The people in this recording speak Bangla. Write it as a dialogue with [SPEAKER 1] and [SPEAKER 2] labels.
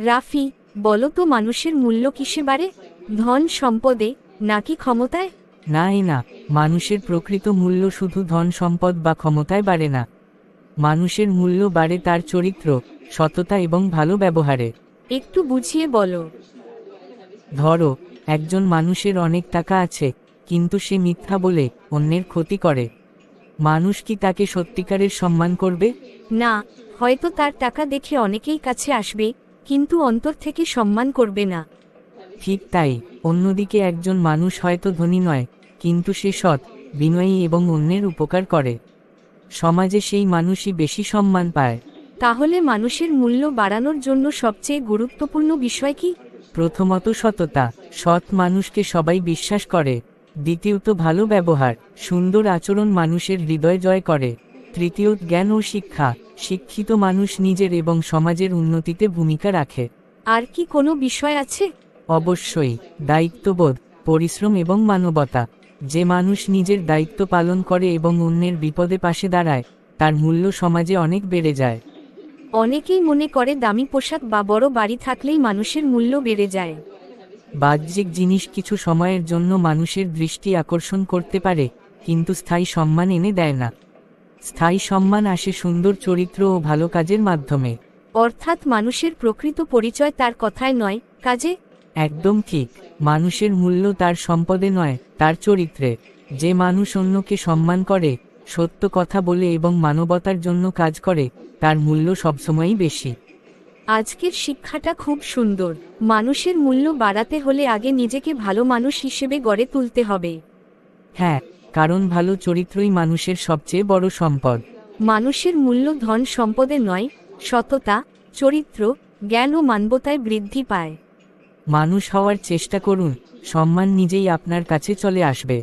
[SPEAKER 1] রাফি, বলো তো মানুষের মূল্য কিসে বাড়ে? ধন সম্পদে নাকি ক্ষমতায়?
[SPEAKER 2] না, মানুষের প্রকৃত মূল্য শুধু ধন সম্পদ বা ক্ষমতায় বাড়ে না। মানুষের মূল্য বাড়ে তার চরিত্র, সততা এবং ভালো ব্যবহারে।
[SPEAKER 1] একটু বুঝিয়ে বলো।
[SPEAKER 2] ধরো, একজন মানুষের অনেক টাকা আছে, কিন্তু সে মিথ্যা বলে অন্যের ক্ষতি করে। মানুষ কি তাকে সত্যিকারের সম্মান করবে?
[SPEAKER 1] না, হয়তো তার টাকা দেখে অনেকেই কাছে আসবে, কিন্তু অন্তর থেকে সম্মান করবে না।
[SPEAKER 2] ঠিক তাই, অন্যদিকে একজন মানুষ হয়তো ধনী নয়, কিন্তু সে সৎ, বিনয়ী এবং অন্যের উপকার করে। সমাজে সেই মানুষই বেশি সম্মান পায়।
[SPEAKER 1] তাহলে মানুষের মূল্য বাড়ানোর জন্য সবচেয়ে গুরুত্বপূর্ণ বিষয় কি?
[SPEAKER 2] প্রথমত সততা, সৎ মানুষকে সবাই বিশ্বাস করে। দ্বিতীয়ত ভালো ব্যবহার, সুন্দর আচরণ মানুষের হৃদয় জয় করে। তৃতীয়ত জ্ঞান ও শিক্ষা, শিক্ষিত মানুষ নিজের এবং সমাজের উন্নতিতে ভূমিকা রাখে।
[SPEAKER 1] আর কি কোনো বিষয় আছে?
[SPEAKER 2] অবশ্যই, দায়িত্ববোধ, পরিশ্রম এবং মানবতা। যে মানুষ নিজের দায়িত্ব পালন করে এবং অন্যের বিপদে পাশে দাঁড়ায়, তার মূল্য সমাজে অনেক বেড়ে যায়।
[SPEAKER 1] অনেকেই মনে করে দামি পোশাক বা বড় বাড়ি থাকলেই মানুষের মূল্য বেড়ে যায়।
[SPEAKER 2] বাহ্যিক জিনিস কিছু সময়ের জন্য মানুষের দৃষ্টি আকর্ষণ করতে পারে, কিন্তু স্থায়ী সম্মান এনে দেয় না। স্থায়ী সম্মান আসে সুন্দর চরিত্র ও ভালো কাজের মাধ্যমে।
[SPEAKER 1] অর্থাৎ মানুষের প্রকৃত পরিচয় তার কথায় নয়, কাজে।
[SPEAKER 2] একদম ঠিক, মানুষের মূল্য তার সম্পদে নয়, তার চরিত্রে। যে মানুষ অন্যকে সম্মান করে, সত্য কথা বলে এবং মানবতার জন্য কাজ করে, তার মূল্য সবসময়ই বেশি।
[SPEAKER 1] আজকের শিক্ষাটা খুব সুন্দর। মানুষের মূল্য বাড়াতে হলে আগে নিজেকে ভালো মানুষ হিসেবে গড়ে তুলতে হবে।
[SPEAKER 2] হ্যাঁ, কারণ ভালো চরিত্রই মানুষের সবচেয়ে বড় সম্পদ।
[SPEAKER 1] মানুষের মূল্য ধন সম্পদে নয়, সততা, চরিত্র, জ্ঞান ও মানবতায় বৃদ্ধি পায়।
[SPEAKER 2] মানুষ হওয়ার চেষ্টা করুন, সম্মান নিজেই আপনার কাছে চলে আসবে।